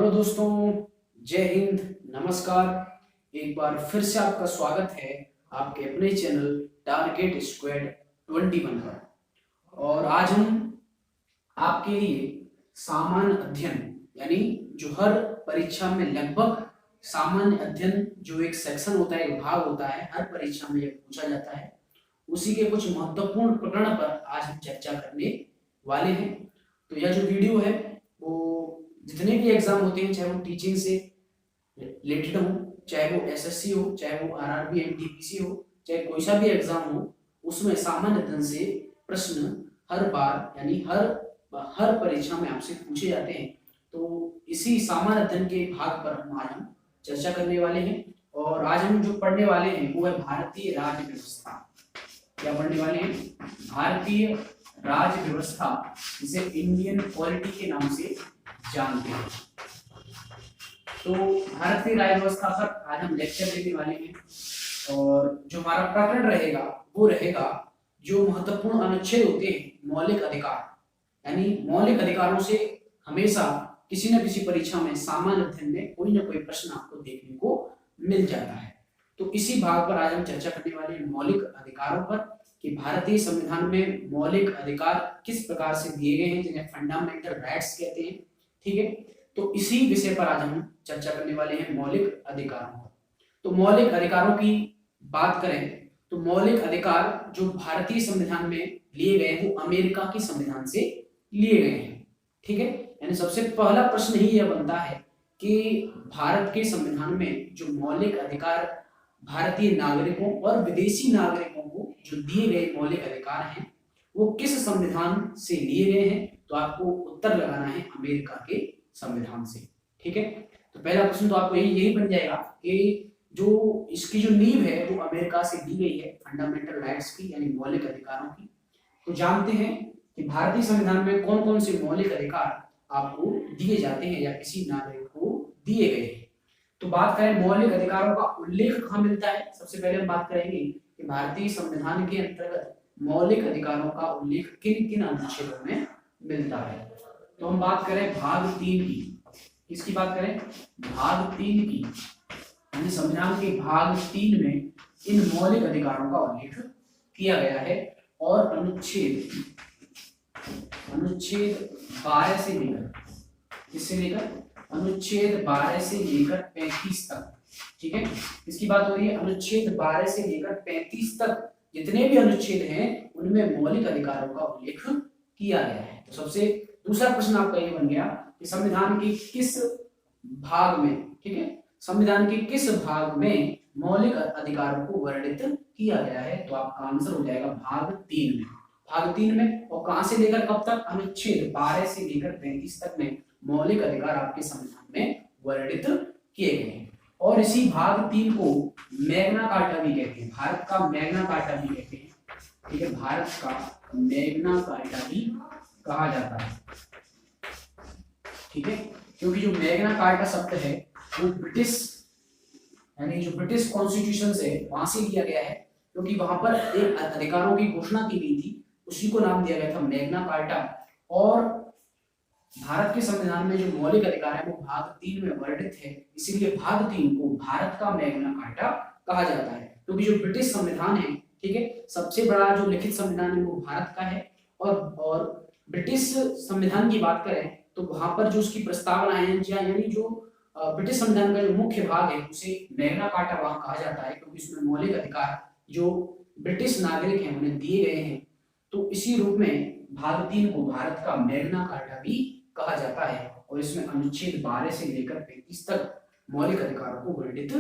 Hello दोस्तों, जय हिंद, नमस्कार। एक बार फिर से आपका स्वागत है आपके अपने चैनल टारगेट स्क्वाड 21 पर। और आज हम आपके लिए सामान्य अध्ययन यानी जो हर परीक्षा में लगभग सामान्य अध्ययन जो एक सेक्शन होता है, एक भाग होता है, हर परीक्षा में पूछा जाता है, उसी के कुछ महत्वपूर्ण प्रकरण पर आज हम चर्चा करने वाले हैं। तो यह जो वीडियो है वो जितने भी एग्जाम होते हैं, चाहे वो टीचिंग से रिलेटेड हो, चाहे वो एसएससी हो, चाहे वो आरआरबी एनटीपीसी हो, चाहे कोई सा भी एग्जाम हो, उसमें सामान्य अध्ययन से प्रश्न हर बार यानी हर परीक्षा में आपसे पूछे जाते हैं। तो इसी सामान्य अध्ययन के भाग पर हम चर्चा करने वाले हैं। और आज हम जो पढ़ने वाले हैं वो है भारतीय राज्य व्यवस्था। क्या पढ़ने वाले हैं? भारतीय राज्य व्यवस्था, जिसे इंडियन पॉलिटी के नाम से जानते हैं। तो भारतीय राज्य व्यवस्था पर आज हम लेक्चर देने वाले हैं। और जो हमारा प्रकरण रहेगा वो रहेगा जो महत्वपूर्ण अनुच्छेद होते हैं, मौलिक अधिकार। यानी मौलिक अधिकारों से हमेशा किसी न किसी परीक्षा में सामान्य अध्ययन में कोई ना कोई प्रश्न आपको देखने को मिल जाता है। तो इसी भाग पर आज हम चर्चा करने वाले हैं मौलिक अधिकारों पर, कि भारतीय संविधान में मौलिक अधिकार किस प्रकार से दिए गए हैं, जिन्हें फंडामेंटल राइट्स कहते हैं। ठीक है, तो इसी विषय पर आज हम चर्चा करने वाले हैं, मौलिक अधिकारों पर। तो मौलिक अधिकारों की बात करें तो मौलिक अधिकार जो भारतीय संविधान में लिए गए वो अमेरिका के संविधान से लिए गए हैं। ठीक है, यानी सबसे पहला प्रश्न ही यह बनता है कि भारत के संविधान में जो मौलिक अधिकार भारतीय नागरिकों और विदेशी नागरिकों को जो दिए गए मौलिक अधिकार हैं वो किस संविधान से लिए गए हैं। तो आपको उत्तर लगाना है अमेरिका के संविधान से। ठीक है, तो पहला प्रश्न तो आपको यही बन जाएगा कि जो इसकी जो नींव है वो अमेरिका से दी गई है, फंडामेंटल राइट्स की यानी मौलिक अधिकारों की। तो जानते हैं कि भारतीय संविधान में कौन कौन से मौलिक अधिकार आपको दिए जाते हैं या किसी नागरिक को दिए गए हैं। तो बात करें मौलिक अधिकारों का उल्लेख कहाँ मिलता है, सबसे पहले हम बात करेंगे कि भारतीय संविधान के अंतर्गत मौलिक अधिकारों का उल्लेख किन किन अनुच्छेदों में मिलता है। तो हम बात करें भाग 3 की। किसकी बात करें? भाग 3 की, यानी संविधान के भाग 3 में इन मौलिक अधिकारों का उल्लेख किया गया है। और अनुच्छेद 12 से लेकर, किससे लेकर? अनुच्छेद 12 से लेकर 35 तक। ठीक है, इसकी बात हो रही है अनुच्छेद 12 से लेकर 35 तक जितने भी अनुच्छेद हैं उनमें मौलिक अधिकारों का उल्लेख किया गया है। तो सबसे दूसरा प्रश्न आपका ये बन गया कि संविधान के किस भाग में, ठीक है, संविधान के किस भाग में मौलिक अधिकारों को वर्णित किया गया है। तो आपका आंसर हो जाएगा भाग 3 में। भाग 3 में, और कहां से लेकर कब तक? अनुच्छेद 12 से लेकर 35 तक में मौलिक अधिकार आपके संविधान में वर्णित किए गए हैं। और इसी भाग 3 को मैग्ना कार्टा भी कहते हैं, भारत का मैग्ना कार्टा भी कहते हैं। ठीक है, भारत का मैग्ना कार्टा भी कहा जाता है। ठीक है, क्योंकि जो मैग्ना कार्टा शब्द है वो ब्रिटिश यानी जो ब्रिटिश कॉन्स्टिट्यूशन है वहां से लिया गया है, क्योंकि वहां पर एक अधिकारों की घोषणा की गई थी, उसी को नाम दिया गया था मैग्ना कार्टा। और भारत के संविधान में जो मौलिक अधिकार है वो भाग 3 में वर्णित है, इसीलिए भाग 3 को भारत का मैग्ना कार्टा कहा जाता है। क्योंकि जो ब्रिटिश संविधान है, ठीक है, सबसे बड़ा जो लिखित संविधान है वो भारत का है। और ब्रिटिश संविधान की बात करें तो वहां पर जो उसकी प्रस्तावना है, यानी जो ब्रिटिश संविधान का जो मुख्य भाग है उसे मैग्ना कार्टा वहां कहा जाता है, क्योंकि इसमें मौलिक अधिकार जो ब्रिटिश नागरिक हैं उन्हें दिए गए हैं। तो इसी रूप में भाग 3 को भारत का मैग्ना कार्टा भी कहा जाता है। और इसमें अनुच्छेद 12 से लेकर 35 तक मौलिक अधिकारों को वर्णित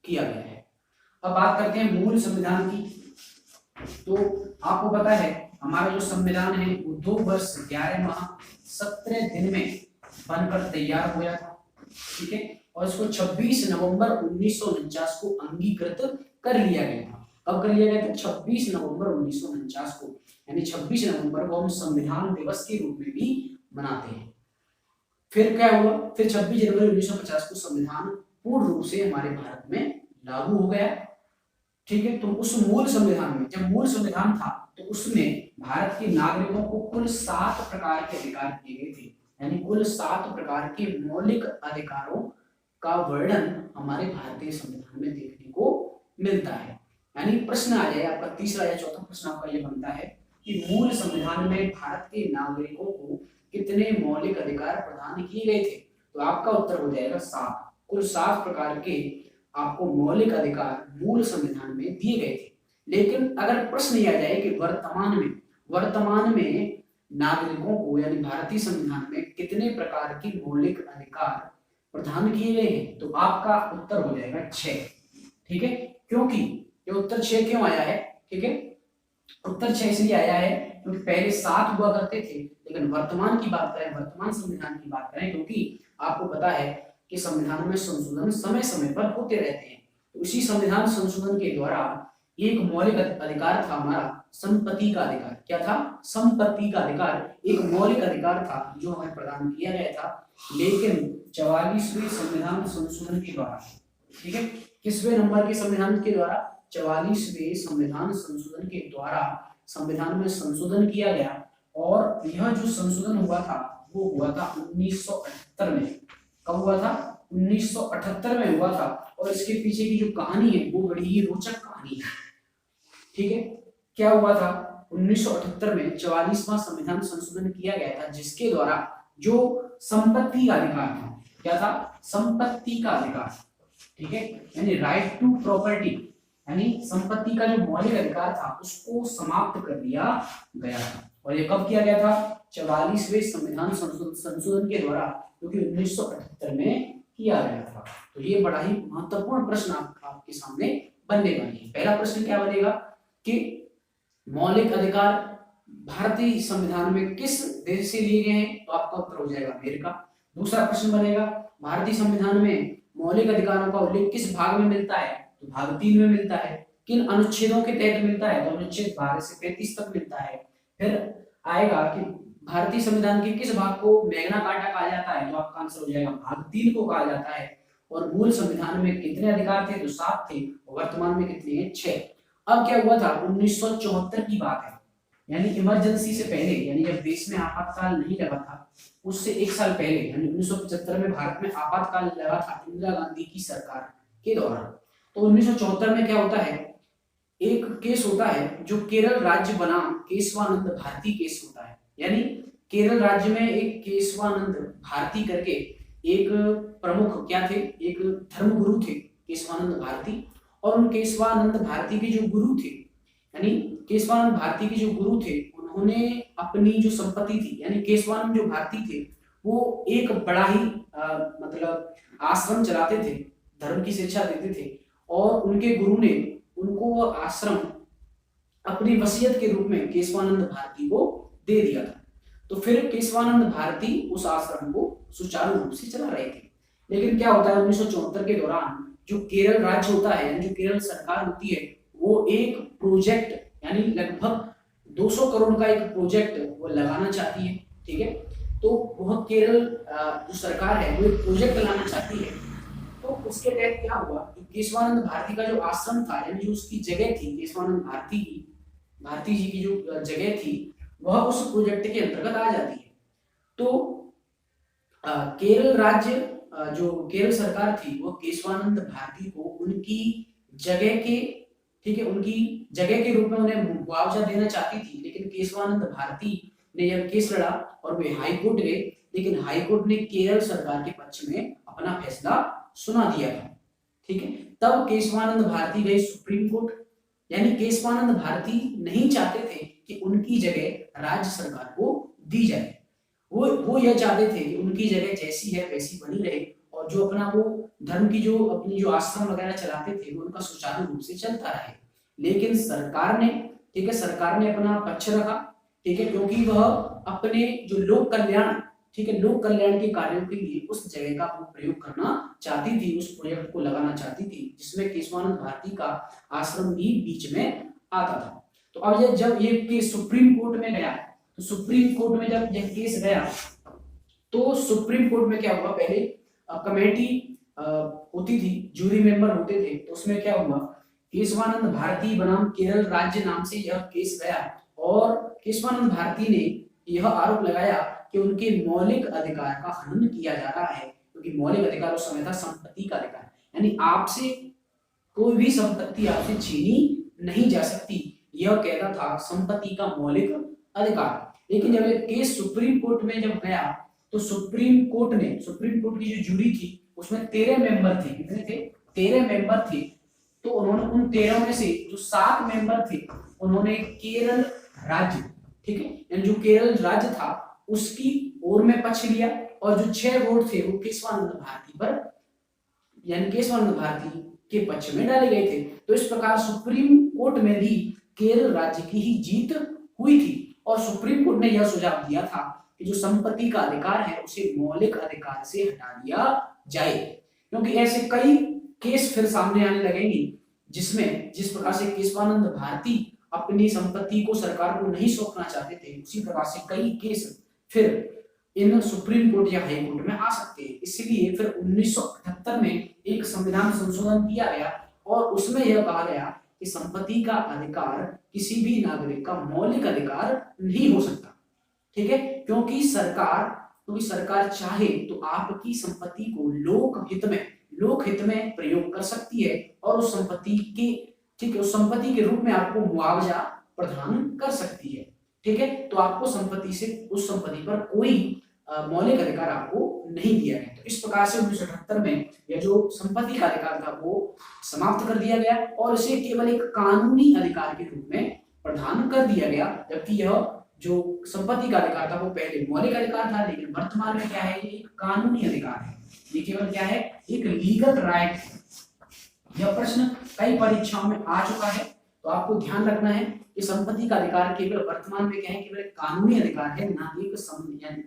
किया गया है। अब बात करते हैं मूल संविधान की। तो आपको पता है हमारा जो संविधान है वो 2 वर्ष 11 माह 17 दिन में बनकर तैयार हुआ था। ठीक है, और इसको 26 नवंबर 1949 को अंगीकृत कर लिया गया था। कब कर लिया गया था? 26 नवंबर 1949 को, यानी 26 नवंबर को हम संविधान दिवस के रूप में भी मनाते हैं। फिर क्या हुआ? फिर 26 जनवरी 1950 को संविधान पूर्ण रूप से हमारे भारत में लागू हो गया। ठीक है, तो उस मूल संविधान में, जब मूल संविधान था तो उसमें भारत के नागरिकों को कुल 7 प्रकार के अधिकार दिए गए थे। यानी कुल 7 प्रकार के मौलिक अधिकारों का वर्णन हमारे भारतीय संविधान में देखने को मिलता है। यानी प्रश्न आ जाए आपका तीसरा या चौथा प्रश्न आपका ये बनता है कि मूल संविधान में भारत के नागरिकों को कितने मौलिक अधिकार प्रदान किए गए थे? तो आपका उत्तर हो जाएगा 7। कुल 7 प्रकार के आपको मौलिक अधिकार मूल संविधान में दिए गए थे। लेकिन अगर प्रश्न यह आ जाए कि वर्तमान में नागरिकों को यानी भारतीय संविधान में कितने प्रकार की मौलिक अधिकार प्रदान किए गए हैं, तो आपका उत्तर हो जाएगा 6। ठीक है, क्योंकि ये उत्तर 6 क्यों आया है? ठीक है, उत्तर 6 इसलिए आया है क्योंकि पहले 7 हुआ करते थे, लेकिन वर्तमान की बात करें, वर्तमान संविधान की बात करें, क्योंकि आपको पता है कि संविधान में संशोधन समय समय पर होते रहते हैं। तो इसी संविधान संशोधन के द्वारा एक मौलिक अधिकार था हमारा संपत्ति का अधिकार। क्या था? संपत्ति का अधिकार एक मौलिक अधिकार था जो हमें प्रदान किया गया था। लेकिन 44वें संविधान संशोधन के द्वारा, ठीक है, किसवें नंबर के संविधान के द्वारा? 44वें संविधान संशोधन के द्वारा संविधान में संशोधन किया गया। और यह जो संशोधन हुआ था वो हुआ था 1978 में। कब हुआ था? 1978 में हुआ था। और इसके पीछे की जो कहानी है वो बड़ी ही रोचक कहानी है। ठीक है, क्या हुआ था? 1978 में 44वां संविधान संशोधन किया गया था, जिसके द्वारा जो संपत्ति का अधिकार था, क्या था? संपत्ति का अधिकार, ठीक है, यानी राइट टू प्रॉपर्टी, यानी संपत्ति का जो मौलिक अधिकार था उसको समाप्त कर दिया गया था। और ये कब किया गया था? 44वें संविधान संशोधन के द्वारा, जो कि 1978 में किया गया था। तो ये बड़ा ही महत्वपूर्ण प्रश्न आपके सामने बनने वाली है। पहला प्रश्न क्या बनेगा कि मौलिक अधिकार भारतीय संविधान में किस देश से लिए गए हैं? तो आपका उत्तर हो जाएगा अमेरिका। दूसरा प्रश्न बनेगा भारतीय संविधान में मौलिक अधिकारों का उल्लेख किस भाग में मिलता है? तो भाग 3 में मिलता है। किन अनुच्छेदों के तहत मिलता है? तो अनुच्छेद 12 से 35 तक मिलता है। फिर आएगा कि भारतीय संविधान के किस भाग को मैग्ना कार्टा कहा जाता है? तो आपका आंसर हो जाएगा भाग 3 को कहा जाता है। और मूल संविधान में कितने अधिकार थे? तो 7 थे। और वर्तमान में कितने हैं? 6। अब क्या हुआ था? 1974 की बात है, यानी इमरजेंसी से पहले, यानी जब देश में आपातकाल नहीं लगा था उससे 1 साल पहले, यानी 1975 में भारत में आपातकाल लगा था इंदिरा गांधी की सरकार के दौरान। तो 1974 में क्या होता है? एक केस होता है जो केरल राज्य बनाम केशवानंद भारती केस होता है। यानी केरल राज्य में एक केशवानंद भारती करके एक प्रमुख क्या थे? एक धर्मगुरु थे केशवानंद भारती। और उन केशवानंद भारती के जो गुरु थे, यानी केशवानंद भारती के जो गुरु थे, उन्होंने अपनी जो संपत्ति थी, यानी केशवानंद जो भारती थे वो एक बड़ा ही मतलब आश्रम चलाते थे, धर्म की शिक्षा देते थे। और उनके गुरु ने उनको वो आश्रम अपनी वसीयत के रूप में केशवानंद भारती को दे दिया था। तो फिर केशवानंद भारती उस आश्रम को सुचारू रूप से चला रहे थे। लेकिन क्या होता है? 1974 के दौरान जो केरल राज्य होता है, यानी जो केरल सरकार होती है, वो एक प्रोजेक्ट, यानी लगभग 200 करोड़ का एक प्रोजेक्ट वो लगाना चाहती है। ठीक है, तो वह केरल जो सरकार है वो एक प्रोजेक्ट लाना चाहती है। तो उसके तहत क्या हुआ कि केशवानंद भारती का जो आश्रम था, यानी जो उसकी जगह थी, केशवानंद भारती जी की जो जगह थी, वह उस प्रोजेक्ट के अंतर्गत आ जाती है। तो केरल राज्य जो केरल सरकार थी वो केशवानंद भारती को उनकी जगह के, ठीक है, उनकी जगह के रूप में उन्हें मुआवजा देना चाहती थी। लेकिन केशवानंद भारती ने यह केस लड़ा और वे हाई कोर्ट गए। लेकिन हाई कोर्ट ने केरल सरकार के पक्ष में अपना फैसला सुना दिया था। ठीक है, तब केशवानंद भारती गए सुप्रीम कोर्ट। यानी केशवानंद भारती नहीं चाहते थे कि उनकी जगह राज्य सरकार को दी जाए। वो यह चाहते थे कि उनकी जगह जैसी है वैसी बनी रहे और जो अपना वो धर्म की जो अपनी जो आश्रम वगैरह चलाते थे वो उनका सुचारू रूप से चलता रहे। लेकिन सरकार ने, ठीक है, सरकार ने अपना पक्ष रखा। ठीक है, क्योंकि वह अपने जो लोक कल्याण, ठीक है, लोक कल्याण के कार्यों के लिए उस जगह का वो प्रयोग करना चाहती थी, उस प्रोजेक्ट को लगाना चाहती थी, जिसमें केशवानंद भारती का आश्रम भी बीच में आता था। तो अब जब ये केस सुप्रीम कोर्ट में गया, तो सुप्रीम कोर्ट में जब यह केस गया तो सुप्रीम कोर्ट में क्या हुआ? पहले कमेटी होती थी, जूरी मेंबर होते थे। तो उसमें क्या हुआ? केशवानंद भारती बनाम केरल राज्य नाम से यह केस गया और केशवानंद भारती ने यह आरोप लगाया कि कि उनके मौलिक अधिकार का हनन किया जा रहा है, क्योंकि मौलिक अधिकार उस समय था संपत्ति का अधिकार, यानी आपसे कोई भी संपत्ति आपसे छीनी नहीं जा सकती, यह कहता था संपत्ति का मौलिक अधिकार। लेकिन जब ये केस सुप्रीम कोर्ट में जब गया तो सुप्रीम कोर्ट की जो जूरी थी उसमें 13 मेंबर थे। कितने थे? 13 मेंबर थे। तो उन्होंने उन 13 में से जो 7 मेंबर थे उन्होंने केरल राज्य, ठीक है, यानी जो केरल राज्य था उसकी ओर में पक्ष लिया, और जो 6 वोट थे वो केशवानंद भारती पर, यानी केशवानंद भारती के पक्ष में डाले गए थे। तो इस प्रकार सुप्रीम कोर्ट में भी केरल राज्य की ही जीत हुई थी, और सुप्रीम कोर्ट ने यह सुझाव दिया था कि जो संपत्ति का अधिकार है उसे मौलिक अधिकार से हटा दिया जाए, क्योंकि ऐसे कई केस फिर सामने आने लगेंगे जिसमें जिस प्रकार से केशवानंद भारती अपनी संपत्ति को सरकार को नहीं सौंपना चाहते थे, उसी प्रकार से कई केस फिर इन सुप्रीम कोर्ट या हाई कोर्ट में आ सकते हैं। इसलिए फिर 1978 में एक संविधान संशोधन किया गया और उसमें यह कहा गया कि संपत्ति का अधिकार किसी भी नागरिक का मौलिक अधिकार नहीं हो सकता, ठीक है, क्योंकि सरकार चाहे तो आपकी संपत्ति को लोकहित में प्रयोग कर सकती है और उस संपत्ति के, ठीक है, उस संपत्ति के रूप में आपको मुआवजा प्रदान कर सकती है, ठीक है। तो आपको उस संपत्ति पर कोई मौलिक अधिकार आपको नहीं दिया गया। तो इस प्रकार से 1978 में यह जो संपत्ति का अधिकार था वो समाप्त कर दिया गया और इसे केवल एक कानूनी अधिकार के रूप में प्रदान कर दिया गया, जबकि यह जो संपत्ति का अधिकार था वो पहले मौलिक अधिकार था, लेकिन वर्तमान में क्या है, ये एक कानूनी अधिकार है, ये केवल क्या है, एक लीगल राइट है। यह प्रश्न कई परीक्षाओं में आ चुका है, तो आपको ध्यान रखना है कि संपत्ति का अधिकार केवल वर्तमान में क्या है, केवल एक कानूनी अधिकार है,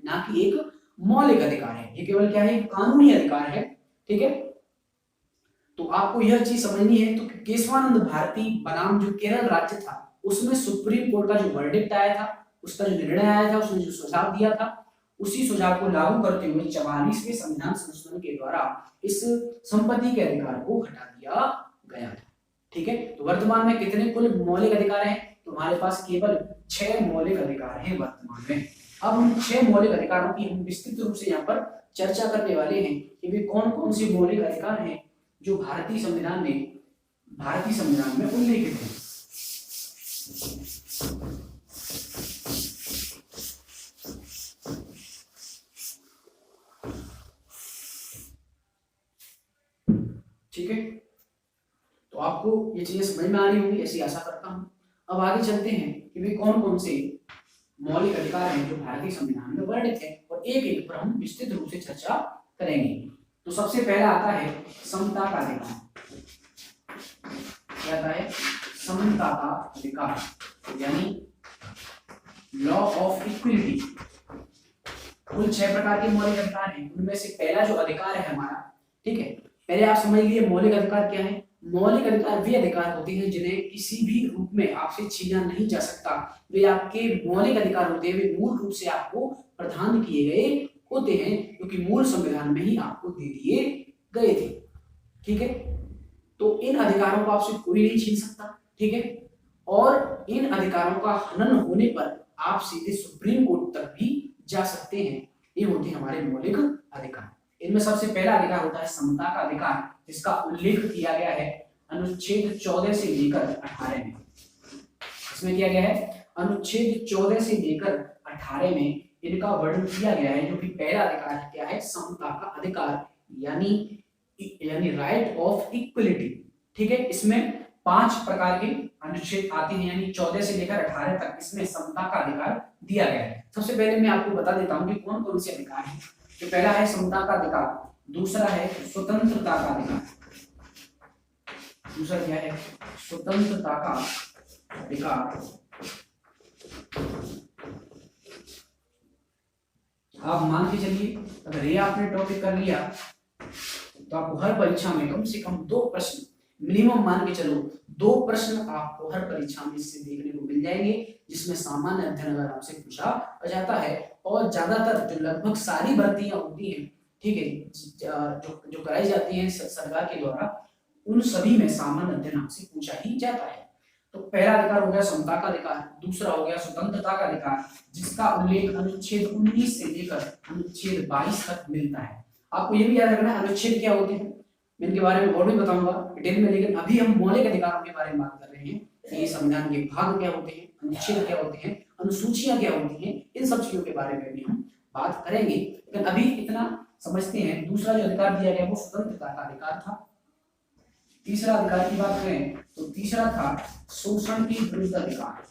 ना कि एक मौलिक अधिकार है। ये केवल क्या है, कानूनी अधिकार है, ठीक है। तो आपको यह चीज समझनी है। तो केशवानंद भारती बनाम जो केरल राज्य था उसमें सुप्रीम कोर्ट का जो वर्डिक्ट आया था, उसका जो निर्णय आया था, उसने जो सुझाव दिया था, उसी सुझाव को लागू करते हुए 44वें संविधान संशोधन के द्वारा इस संपत्ति के अधिकार को हटा दिया गया था, ठीक है। तो वर्तमान में कितने कुल मौलिक अधिकार हैं? तुम्हारे पास केवल 6 मौलिक अधिकार हैं वर्तमान में। अब उन 6 मौलिक अधिकारों की हम विस्तृत रूप से यहाँ पर चर्चा करने वाले हैं कि वे कौन कौन से मौलिक अधिकार हैं जो भारतीय संविधान में उल्लेखित हैं। ठीक है, तो आपको ये चीजें समझ में आ रही होंगी, ऐसी आशा करता हूं। अब आगे चलते हैं कि वे कौन कौन से मौलिक अधिकार हैं जो भारतीय संविधान में वर्णित है, और एक एक पर हम विस्तृत रूप से चर्चा करेंगे। तो सबसे पहला आता है समता का अधिकार। क्या आता है? समता का अधिकार, यानी लॉ ऑफ इक्विलिटी। कुल 6 प्रकार के मौलिक अधिकार हैं, उनमें से पहला जो अधिकार है हमारा, ठीक है, पहले आप समझ लीजिए मौलिक अधिकार क्या है। मौलिक अधिकार वे अधिकार होते हैं जिन्हें किसी भी रूप में आपसे छीना नहीं जा सकता। वे आपके मौलिक अधिकार होते हैं, वे मूल रूप से आपको प्रदान किए गए होते हैं, क्योंकि मूल संविधान में ही आपको दे दिए गए थे, ठीक है। तो इन अधिकारों को आपसे कोई नहीं छीन सकता, ठीक है, और इन अधिकारों का हनन होने पर आप सीधे सुप्रीम कोर्ट तक भी जा सकते हैं। ये होते हैं हमारे मौलिक अधिकार। इनमें सबसे पहला अधिकार होता है समता का अधिकार, जिसका उल्लेख किया गया है अनुच्छेद 14 से लेकर 18 में। इसमें किया गया है अनुच्छेद 14 से लेकर 18 में इनका वर्णन किया गया है, जो कि पहला अधिकार क्या है, समता का अधिकार, यानी राइट ऑफ इक्वलिटी, ठीक है। इसमें 5 प्रकार के अनुच्छेद आते हैं, यानी 14 से लेकर 18 तक इसमें समता का अधिकार दिया गया है। सबसे पहले मैं आपको बता देता हूं कि कौन कौन से अधिकार हैं। तो पहला है समता का अधिकार, दूसरा है स्वतंत्रता का अधिकार, दूसरा क्या है, स्वतंत्रता का अधिकार। आप मान के चलिए अगर ये आपने टॉपिक कर लिया तो आपको हर परीक्षा में कम से कम 2 प्रश्न मिनिमम मान के चलो, 2 प्रश्न आपको हर परीक्षा में इससे देखने को मिल जाएंगे, जिसमें सामान्य अध्ययन अगर आपसे पूछा जाता है, और ज्यादातर जो लगभग सारी भर्तियां होती हैं, ठीक है, जो कराई जाती हैं सरकार के द्वारा, उन सभी में सामान्य अध्ययन आपसे पूछा ही जाता है। तो पहला अधिकार हो गया समता का अधिकार, दूसरा हो गया स्वतंत्रता का अधिकार, जिसका उल्लेख अनुच्छेद 19 से लेकर अनुच्छेद 22 तक मिलता है। आपको ये भी याद रखना है अनुच्छेद क्या होते हैं, मैं इनके बारे में और भी बताऊंगा डिटेल में, लेकिन अभी हम मौलिक अधिकारों के बारे में बात कर रहे हैं कि संविधान के भाग क्या होते हैं, अनुच्छेद क्या होते हैं, अनुसूचियां क्या होती हैं, इन सब चीजों के बारे में भी हम बात करेंगे। लेकिन अभी इतना समझते हैं। दूसरा जो अधिकार दिया गया वो स्वतंत्रता का अधिकार था। तीसरा अधिकार की बात करें तो तीसरा था शोषण के विरुद्ध अधिकार।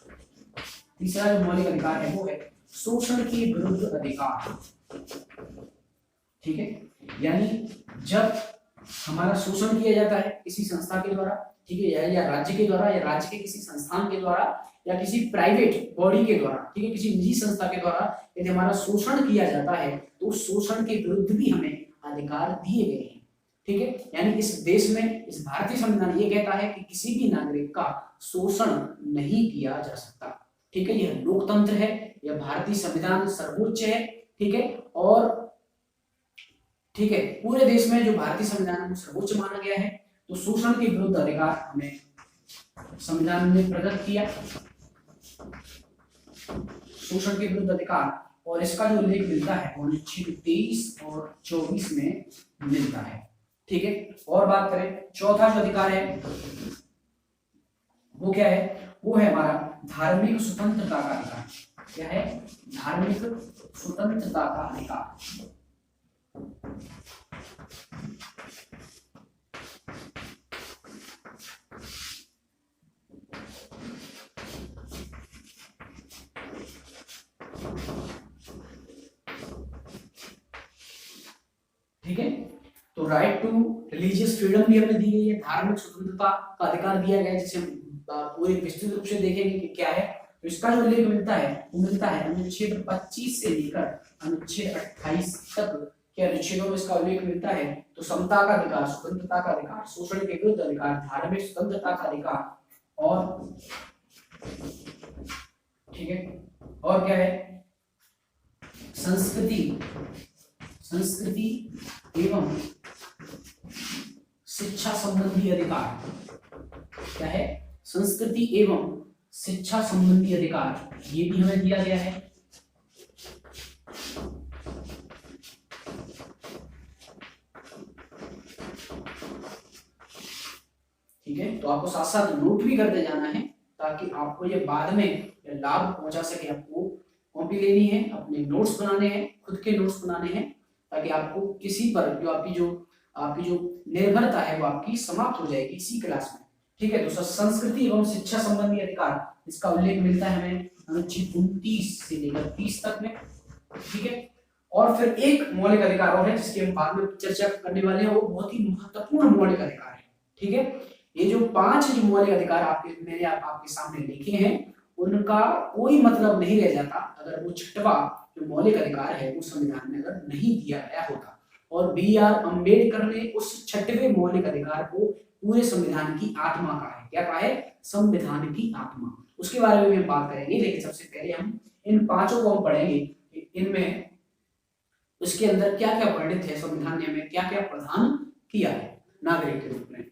तीसरा जो मौलिक अधिकार है वो है शोषण के विरुद्ध अधिकार। ठीक है, यानी जब हमारा शोषण किया जाता है किसी संस्था के द्वारा, ठीक है, या राज्य के द्वारा, या राज्य के किसी संस्थान के द्वारा, या किसी प्राइवेट बॉडी के द्वारा, ठीक है, किसी निजी संस्था के द्वारा यदि हमारा शोषण किया जाता है तो उस शोषण के विरुद्ध भी हमें अधिकार दिए गए हैं। ठीक है, यानी इस देश में इस भारतीय संविधान ये कहता है कि किसी भी नागरिक का शोषण नहीं किया जा सकता। ठीक है, यह लोकतंत्र है, यह भारतीय संविधान सर्वोच्च है। ठीक है, और ठीक है, पूरे देश में जो भारतीय संविधान है वो सर्वोच्च माना गया है। तो शोषण के विरुद्ध अधिकार हमें संविधान ने प्रदत्त किया, शोषण के विरुद्ध अधिकार, और इसका जो उल्लेख मिलता है वो अनुच्छेद 23 और 24 में मिलता है। ठीक है, और बात करें चौथा जो अधिकार है वो क्या है, वो है हमारा धार्मिक स्वतंत्रता का अधिकार। क्या है, धार्मिक स्वतंत्रता का अधिकार। ठीक है, तो राइट टू रिलीजियस फ्रीडम भी हमें दी गई है, धार्मिक स्वतंत्रता का अधिकार दिया गया है, जिसे हम पूरे विस्तृत रूप से देखेंगे कि क्या है। तो इसका जो उल्लेख मिलता है वो मिलता है अनुच्छेद 25 से लेकर अनुच्छेद 28 तक के अनुच्छेदों में इसका उल्लेख मिलता है। तो समता का अधिकार, स्वतंत्रता का अधिकार, शोषण के विरुद्ध अधिकार, धार्मिक स्वतंत्रता का अधिकार, और ठीक है, और क्या है, संस्कृति एवं शिक्षा संबंधी अधिकार। क्या है, संस्कृति एवं शिक्षा संबंधी अधिकार, ये भी हमें दिया गया है। ठीक है, तो आपको साथ साथ नोट भी करते जाना है ताकि आपको ये बाद में लाभ पहुंचा सके। आपको कॉपी लेनी है, अपने नोट्स बनाने हैं, खुद के नोट्स बनाने हैं, ताकि आपको किसी पर जो आपकी जो निर्भरता है वो आपकी समाप्त हो जाएगी इसी क्लास में। ठीक है, तो संस्कृति एवं शिक्षा संबंधी अधिकार, इसका उल्लेख मिलता है हमें अनुच्छेद 29 से लेकर 30 तक में। ठीक है, और फिर एक मौलिक अधिकार और है जिसकी हम बाद में चर्चा करने वाले हैं, वो बहुत ही महत्वपूर्ण मौलिक अधिकार है। ठीक है, ये जो 5 जो मौलिक अधिकार मैंने आपके सामने लिखे हैं उनका कोई मतलब नहीं रह जाता अगर वो छठवां जो मौलिक अधिकार है वो संविधान में अगर नहीं दिया गया होता। और B.R. अम्बेडकर ने उस छठवें मौलिक अधिकार को पूरे संविधान की आत्मा कहा है। क्या कहा है, संविधान की आत्मा। उसके बारे में हम बात करेंगे, लेकिन सबसे पहले हम इन 5 को हम पढ़ेंगे, इनमें उसके अंदर क्या क्या वर्णित है, संविधान ने हमें क्या क्या प्रदान किया है नागरिक के रूप में।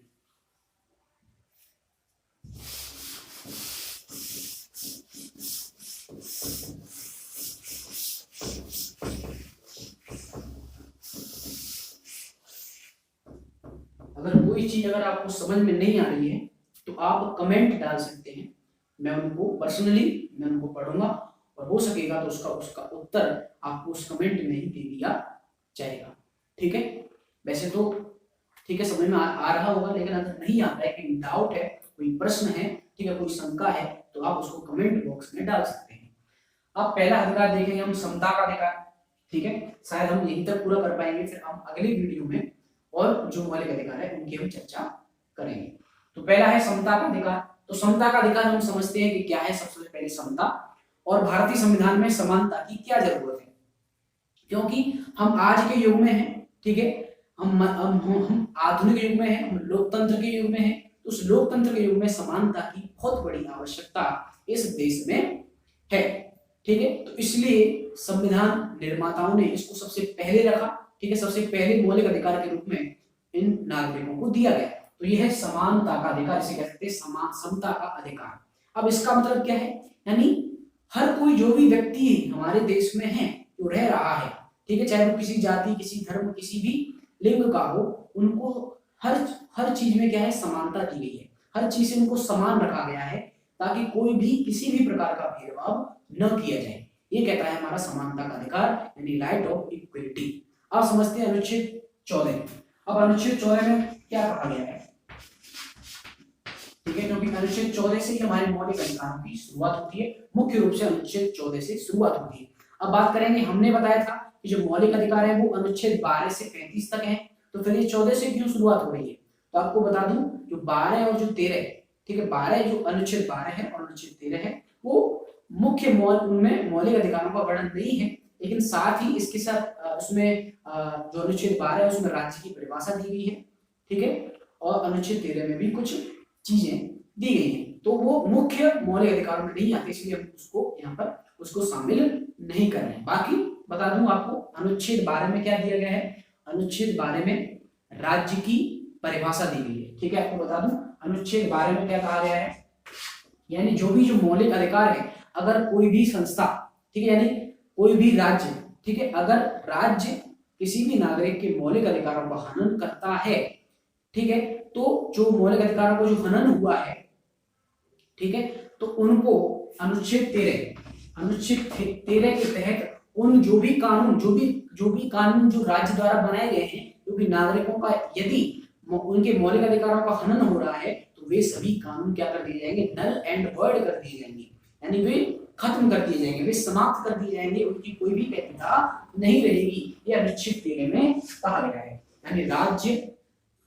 अगर कोई चीज अगर आपको समझ में नहीं आ रही है तो आप कमेंट डाल सकते हैं, मैं उनको पर्सनली मैं उनको पढ़ूंगा, और हो सकेगा तो उसका उत्तर आपको उस कमेंट में ही दे दिया जाएगा। ठीक है, वैसे तो ठीक है समझ में आ रहा होगा, लेकिन अगर नहीं आता है, कोई डाउट है, कोई प्रश्न है, ठीक है, कोई शंका है, तो आप उसको कमेंट बॉक्स में डाल सकते हैं। अब पहला अधिकार देखेंगे हम, समता का अधिकार। ठीक है, शायद हम यहीं तक पूरा कर पाएंगे, फिर हम अगली वीडियो में और जो मौलिक अधिकार है उनकी हम चर्चा करेंगे। तो पहला है समता का अधिकार। तो समता का अधिकार हम समझते हैं कि क्या है, सबसे पहले समता, और भारतीय संविधान में समानता की क्या जरूरत है, क्योंकि हम आज के युग में हैं। ठीक है, हम आधुनिक युग में हैं, हम लोकतंत्र के युग में हैं, तो उस लोकतंत्र के युग में समानता की बहुत बड़ी आवश्यकता इस देश में है। ठीक है, तो इसलिए संविधान निर्माताओं ने इसको सबसे पहले रखा। ठीक है, सबसे पहले मौलिक अधिकार के रूप में इन नागरिकों को दिया गया। तो यह है समानता का अधिकार, इसे कह सकते हैं समान समता का अधिकार। अब इसका मतलब क्या है, यानी हर कोई जो भी व्यक्ति हमारे देश में है जो रह रहा है, ठीक है, चाहे वो किसी जाति, किसी धर्म, किसी भी लिंग का हो, उनको हर हर चीज में क्या है, समानता दी गई है, हर चीज से उनको समान रखा गया है, ताकि कोई भी किसी भी प्रकार का भेदभाव न किया जाए। ये कहता है हमारा समानता का अधिकार, यानी राइट ऑफ इक्वलिटी। अब समझते हैं अनुच्छेद 14। अब अनुच्छेद 14 में क्या कहा गया है, ठीक है, क्योंकि अनुच्छेद 14 से ही हमारे मौलिक अधिकारों की शुरुआत होती है, मुख्य रूप से अनुच्छेद 14 से शुरुआत होती है। अब बात करेंगे, हमने बताया था कि जो मौलिक अधिकार है वो अनुच्छेद 12 से 35 तक है, तो फिर ये 14 से क्यों शुरुआत हो रही है, तो आपको बता दूं जो 12 और जो 13, ठीक है, 12 जो अनुच्छेद 12 है और अनुच्छेद 13 है, वो मुख्य उनमें मौलिक अधिकारों का वर्णन नहीं है, लेकिन साथ ही इसके साथ उसमें जो अनुच्छेद 12 है उसमें राज्य की परिभाषा दी गई है, ठीक है, और अनुच्छेद 13 में भी कुछ चीजें दी गई हैं, तो वो मुख्य मौलिक अधिकारों में नहीं आते, इसलिए हम उसको यहाँ पर उसको शामिल नहीं कर रहे हैं। बाकी बता दूं आपको अनुच्छेद 12 में क्या दिया गया है, अनुच्छेद 12 में राज्य की परिभाषा दी गई है, ठीक है, आपको बता दूं अनुच्छेद 12 में क्या कहा गया है, यानी जो मौलिक अधिकार है, अगर कोई भी संस्था, ठीक है, यानी कोई भी राज्य, ठीक है, अगर राज्य किसी भी नागरिक के मौलिक अधिकारों का हनन करता है, ठीक है, तो जो मौलिक अधिकारों को जो हनन हुआ है, ठीक है, तो उनको अनुच्छेद 13 के तहत उन जो भी कानून जो राज्य द्वारा बनाए गए हैं, जो भी नागरिकों का यदि उनके मौलिक अधिकारों का हनन हो रहा है, तो वे सभी कानून क्या कर दिए जाएंगे, नल एंड वॉइड कर दिए जाएंगे, यानी वे खत्म कर दिए जाएंगे, वे समाप्त कर दिए जाएंगे, उनकी कोई भी वैधता नहीं रहेगी। ये अनुच्छेद 13 में कहा गया है। यानी राज्य,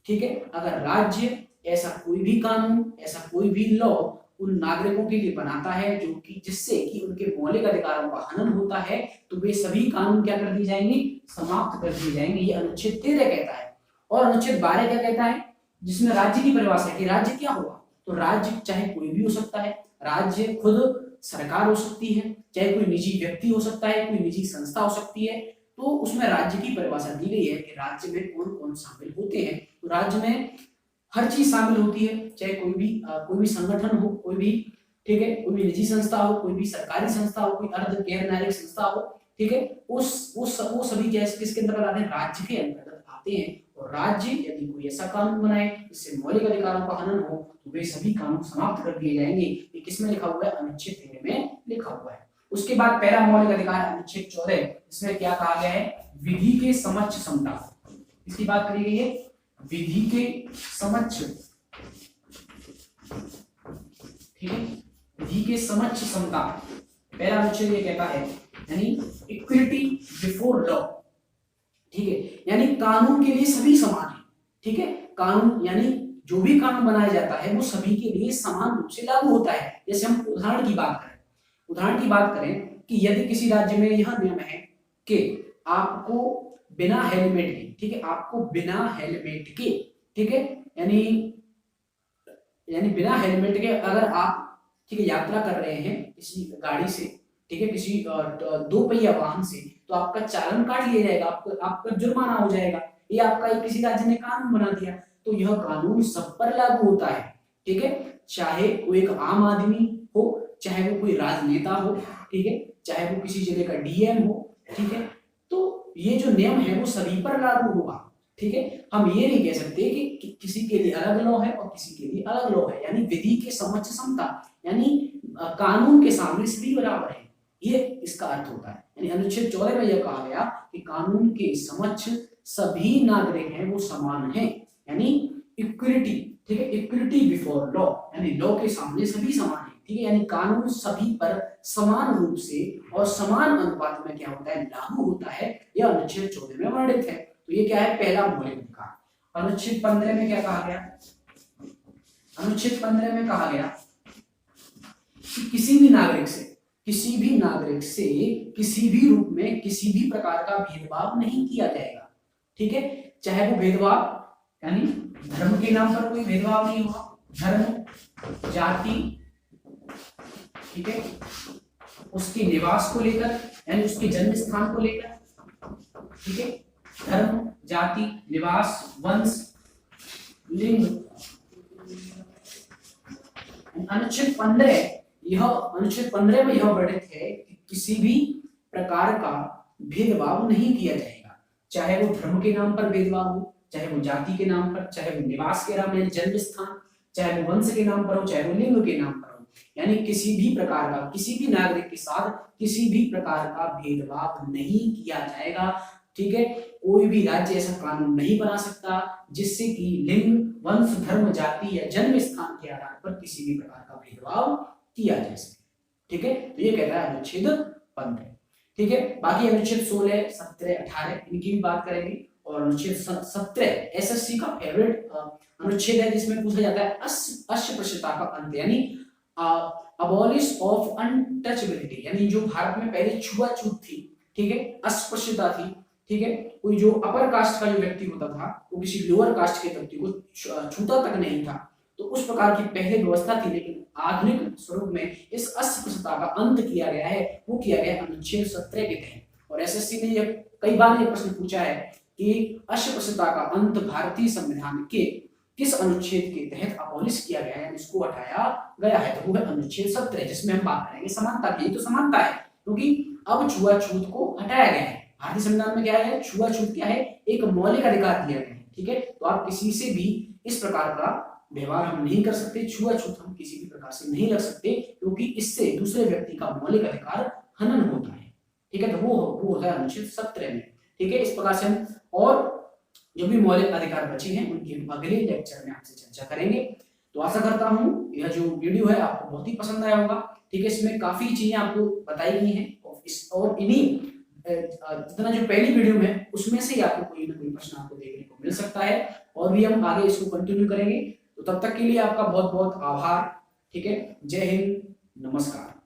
ठीक है, अगर राज्य ऐसा कोई भी कानून, ऐसा कोई भी लॉ उन नागरिकों के लिए बनाता है जो कि जिससे कि उनके मौलिक अधिकारों का हनन होता है, तो वे सभी कानून क्या कर दिए जाएंगे, समाप्त कर दिए जाएंगे। ये अनुच्छेद 13 कहता है। और अनुच्छेद 12 क्या कहता है, जिसमें राज्य की परिभाषा है कि राज्य क्या होगा, तो राज्य चाहे कोई भी हो सकता है, राज्य खुद सरकार हो सकती है, चाहे कोई निजी व्यक्ति हो सकता है, कोई निजी संस्था हो सकती है, तो उसमें राज्य की परिभाषा दी गई है कि राज्य में कौन कौन शामिल होते हैं। तो राज्य में हर चीज शामिल होती है, चाहे कोई भी संगठन हो, कोई भी, ठीक है, कोई भी निजी संस्था हो, कोई भी सरकारी संस्था हो, कोई अर्ध गैर न्यायिक संस्था हो, ठीक है, वो सभी किसके अंतर्गत आते हैं, राज्य के अंतर्गत आते हैं। और राज्य यदि कोई ऐसा कानून बनाए जिससे मौलिक अधिकारों का हनन हो, तो वे सभी कानून समाप्त कर दिए जाएंगे। ये किसमें लिखा हुआ है, अनुच्छेद 13 में लिखा हुआ है। उसके बाद पहला मौलिक अधिकार अनुच्छेद 14, इसमें क्या कहा गया है, विधि के समक्ष समता, इसकी बात करी गई है, विधि के समक्ष, ठीक है, विधि के समक्ष समता, पहला अनुच्छेद ये कहता है, यानी इक्विटी बिफोर लॉ, ठीक है, यानी कानून के लिए सभी समान है, ठीक है, कानून यानी जो भी कानून बनाया जाता है वो सभी के लिए समान रूप से लागू होता है। जैसे हम उदाहरण की बात करें कि यदि किसी राज्य में यह नियम है कि आपको बिना हेलमेट के, ठीक है, आपको बिना हेलमेट के, ठीक है, यानी बिना हेलमेट के अगर आप, ठीक है, यात्रा कर रहे हैं किसी गाड़ी से, ठीक है, किसी दो पहिया वाहन से, तो आपका चालान काट लिया जाएगा, आपका जुर्माना हो जाएगा। ये आपका किसी राज्य ने कानून बना दिया, तो यह कानून सब पर लागू होता है, ठीक है, चाहे वो एक आम आदमी हो, चाहे वो कोई राजनेता हो, ठीक है, चाहे वो किसी जिले का डीएम हो, ठीक है, तो ये जो नियम है वो सभी पर लागू होगा, ठीक है। हम ये नहीं कह सकते कि किसी के लिए अलग लॉ है और किसी के लिए अलग लॉ है, यानी विधि के समक्ष समता, यानी कानून के सामने सभी बराबर है, ये इसका अर्थ होता है। यानी अनुच्छेद 14 में यह कहा गया कि कानून के समक्ष सभी नागरिक हैं वो समान हैं, यानी इक्विटी, ठीक है, इक्विटी बिफोर लॉ, यानी लॉ के सामने सभी समान हैं, ठीक है, यानी कानून सभी पर समान रूप से और समान अनुपात में क्या होता है, लागू होता है। यह अनुच्छेद 14 में वर्णित है। तो ये क्या है, पहला मौलिक अधिकार। अनुच्छेद 15 में क्या कहा गया, अनुच्छेद 15 में कहा गया कि किसी भी नागरिक से किसी भी रूप में किसी भी प्रकार का भेदभाव नहीं किया जाएगा, ठीक है, चाहे वो भेदभाव यानी धर्म के नाम पर कोई भेदभाव नहीं होगा, धर्म, जाति, ठीक है, उसके निवास को लेकर यानी उसके जन्म स्थान को लेकर, ठीक है, धर्म, जाति, निवास, वंश, लिंग। अनुच्छेद 15 में यह वर्णित है कि किसी भी प्रकार का भेदभाव नहीं किया जाएगा, चाहे वो धर्म के नाम पर भेदभाव हो, चाहे वो जाति के नाम पर, चाहे वो निवास के नाम यानी जन्म स्थान, चाहे वो वंश के नाम पर हो, चाहे वो लिंग के नाम पर हो, यानी किसी भी प्रकार का किसी भी नागरिक के साथ किसी भी प्रकार का भेदभाव नहीं किया जाएगा। ठीक है, कोई भी राज्य ऐसा कानून नहीं बना सकता जिससे कि लिंग, वंश, धर्म, जाति या जन्म स्थान के आधार पर किसी भी प्रकार का भेदभाव किया जा सके। ठीक है, तो ये कहता है अनुच्छेद 15। ठीक है, बाकी अनुच्छेद 16, 17, 18 इनकी भी बात करेंगे। और अनुच्छेद 17 एसएससी का फेवरेट अनुच्छेद है, जिसमें पूछा जाता है अस्पृश्यता का अंत, यानी अबॉलिश ऑफ अनटचेबिलिटी, यानी जो भारत में पहले छुआछूत थी, ठीक है, अस्पृश्यता थी, ठीक है, कोई जो अपर कास्ट का जो व्यक्ति होता था वो किसी लोअर कास्ट के व्यक्ति को छूता तक नहीं था, तो उस प्रकार की पहले व्यवस्था थी, लेकिन आधुनिक स्वरूप में इस अस्पृश्यता का अंत किया गया है, वो किया गया अनुच्छेद 17 के तहत। और एसएससी ने यह कई बार ये प्रश्न पूछा है कि अस्पृश्यता का अंत भारतीय संविधान के किस अनुच्छेद के तहत अबॉलिश किया गया है, इसको हटाया गया है, तो वो है अनुच्छेद 17, जिसमें हम बात करेंगे समानता की। तो समानता है क्योंकि अब छुआछूत को हटाया गया है। भारतीय संविधान में क्या है, छुआछूत क्या है, एक मौलिक अधिकार दिया गया है। ठीक है, तो आप किसी से भी इस प्रकार का व्यवहार हम नहीं कर सकते, छुआछूत हम किसी भी प्रकार से नहीं रख सकते, क्योंकि इससे दूसरे व्यक्ति का मौलिक अधिकार हनन होता है। ठीक है, तो वो होता है अनुच्छेद 17 में। ठीक है, इस प्रकार से हम और जो भी मौलिक अधिकार बचे हैं उनकी हम अगले लेक्चर में आपसे चर्चा करेंगे। तो आशा करता हूँ यह जो वीडियो है आपको बहुत ही पसंद आया होगा। ठीक है, इसमें काफी चीजें आपको बताई गई हैं, और इन्हीं जितना जो पहली वीडियो में उसमें से ही आपको कोई ना कोई प्रश्न आपको देखने को मिल सकता है, और भी हम आगे इसको कंटिन्यू करेंगे। तो तब तक के लिए आपका बहुत बहुत आभार। ठीक है, जय हिंद, नमस्कार।